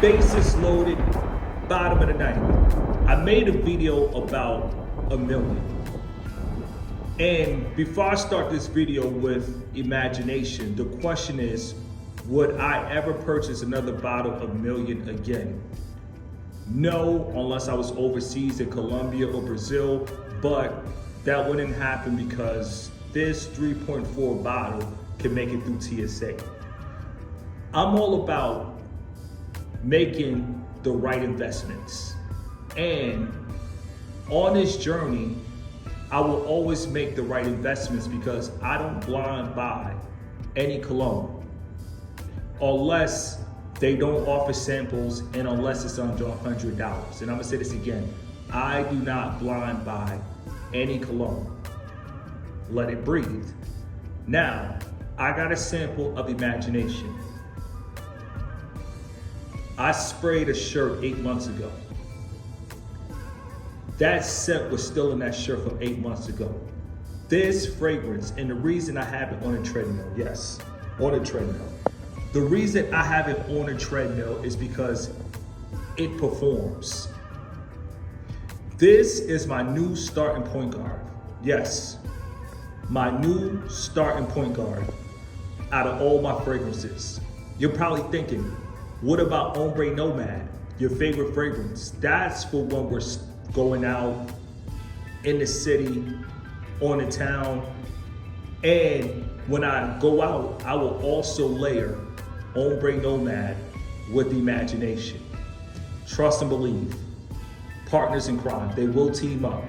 Bases loaded, bottom of the ninth. I made a video about a million. And before I start this video with imagination, the question is, would I ever purchase another bottle of million again? No, unless I was overseas in Colombia or Brazil, but that wouldn't happen because this 3.4 bottle can make it through TSA. I'm all about making the right investments. And on this journey, I will always make the right investments because I don't blind buy any cologne unless they don't offer samples and unless it's under $100. And I'm gonna say this again, I do not blind buy any cologne. Let it breathe. Now, I got a sample of imagination. I sprayed a shirt 8 months ago. That scent was still in that shirt from 8 months ago. This fragrance, and the reason I have it on a treadmill, yes, on a treadmill. The reason I have it on a treadmill is because it performs. This is my new starting point guard. Yes, my new starting point guard out of all my fragrances. You're probably thinking, what about Ombre Nomad, your favorite fragrance? That's for when we're going out in the city, on the town. And when I go out, I will also layer Ombre Nomad with imagination. Trust and believe, partners in crime, they will team up.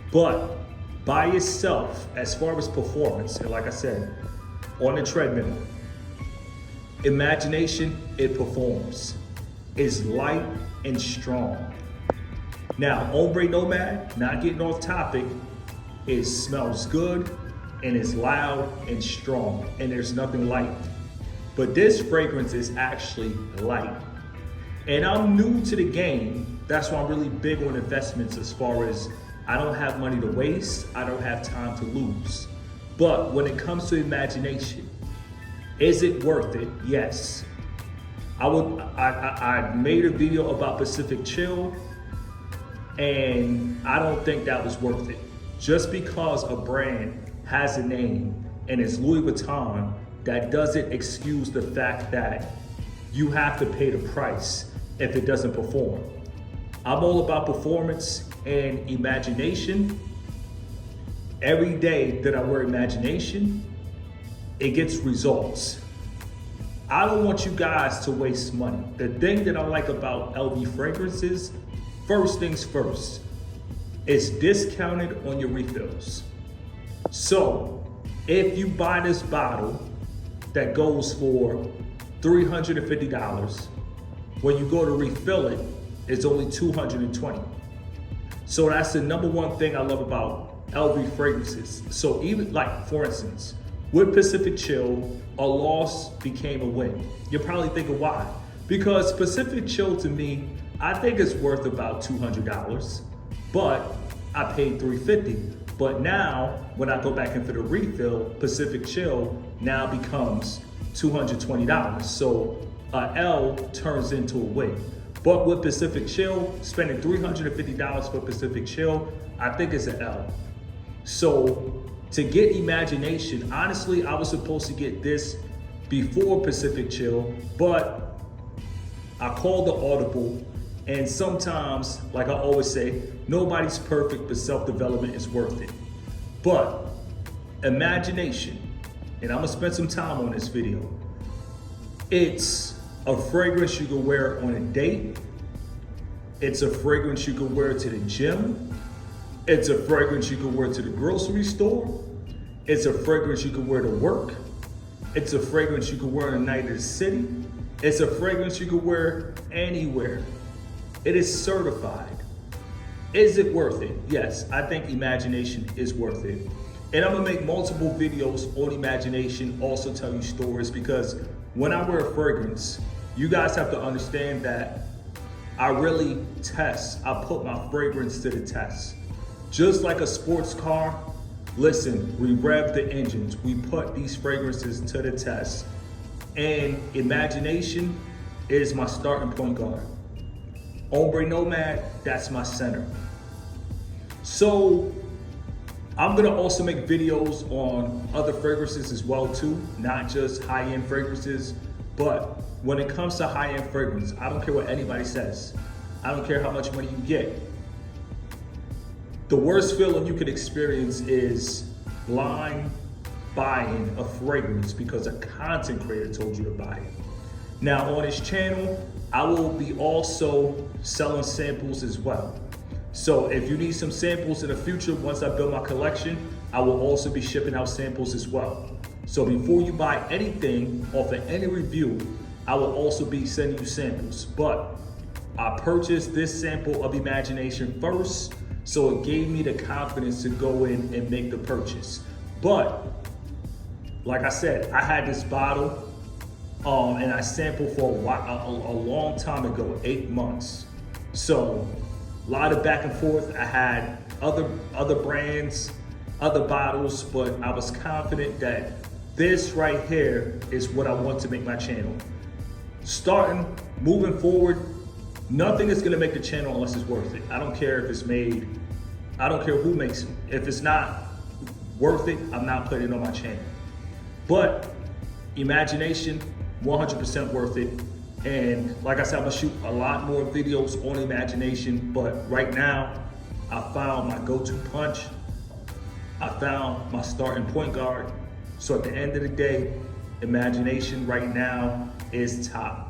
But by itself, as far as performance, and like I said, on the treadmill, imagination, it performs. It's light and strong. Now, Ombre Nomad, not getting off topic, it smells good and it's loud and strong and there's nothing light. But this fragrance is actually light. And I'm new to the game. That's why I'm really big on investments as far as I don't have money to waste. I don't have time to lose. But when it comes to imagination, is it worth it? Yes. I made a video about Pacific Chill and I don't think that was worth it. Just because a brand has a name and it's Louis Vuitton, that doesn't excuse the fact that you have to pay the price if it doesn't perform. I'm all about performance and imagination. Every day that I wear imagination, it gets results. I don't want you guys to waste money. The thing that I like about LV fragrances, first things first, it's discounted on your refills. So if you buy this bottle that goes for $350, when you go to refill it, it's only $220. So that's the number one thing I love about LV fragrances. So even like, for instance, with Pacific Chill, a loss became a win. You're probably thinking why? Because Pacific Chill to me, I think it's worth about $200, but I paid $350. But now, when I go back in for the refill, Pacific Chill now becomes $220. So a L turns into a win. But with Pacific Chill, spending $350 for Pacific Chill, I think it's an L. So to get imagination, honestly, I was supposed to get this before Pacific Chill, but I called the audible. And sometimes, like I always say, nobody's perfect, but self-development is worth it. But imagination, and I'm gonna spend some time on this video, it's a fragrance you can wear on a date. It's a fragrance you can wear to the gym. It's a fragrance you can wear to the grocery store. It's a fragrance you can wear to work. It's a fragrance you can wear on a night in the city. It's a fragrance you can wear anywhere. It is certified. Is it worth it? Yes, I think imagination is worth it. And I'm gonna make multiple videos on imagination, also tell you stories, because when I wear a fragrance, you guys have to understand that I really test. I put my fragrance to the test. Just like a sports car, listen, we rev the engines. We put these fragrances to the test. And imagination, is my starting point guard. Ombre Nomad, that's my center. So I'm gonna also make videos on other fragrances as well too, not just high-end fragrances, but when it comes to high-end fragrance, I don't care what anybody says. I don't care how much money you get. The worst feeling you could experience is blind buying a fragrance because a content creator told you to buy it. Now on this channel, I will be also selling samples as well. So if you need some samples in the future, once I build my collection, I will also be shipping out samples as well. So before you buy anything off of any review, I will also be sending you samples. But I purchased this sample of Imagination first, so it gave me the confidence to go in and make the purchase. But like I said, I had this bottle and I sampled for a long time ago, 8 months. So a lot of back and forth. I had other brands, other bottles, but I was confident that this right here is what I want to make my channel. Moving forward, nothing is gonna make the channel unless it's worth it. I don't care if it's made, I don't care who makes it. If it's not worth it, I'm not putting it on my channel. But Imagination, 100% worth it. And like I said, I'm gonna shoot a lot more videos on Imagination, but right now, I found my go-to punch. I found my starting point guard. So at the end of the day, Imagination right now is top.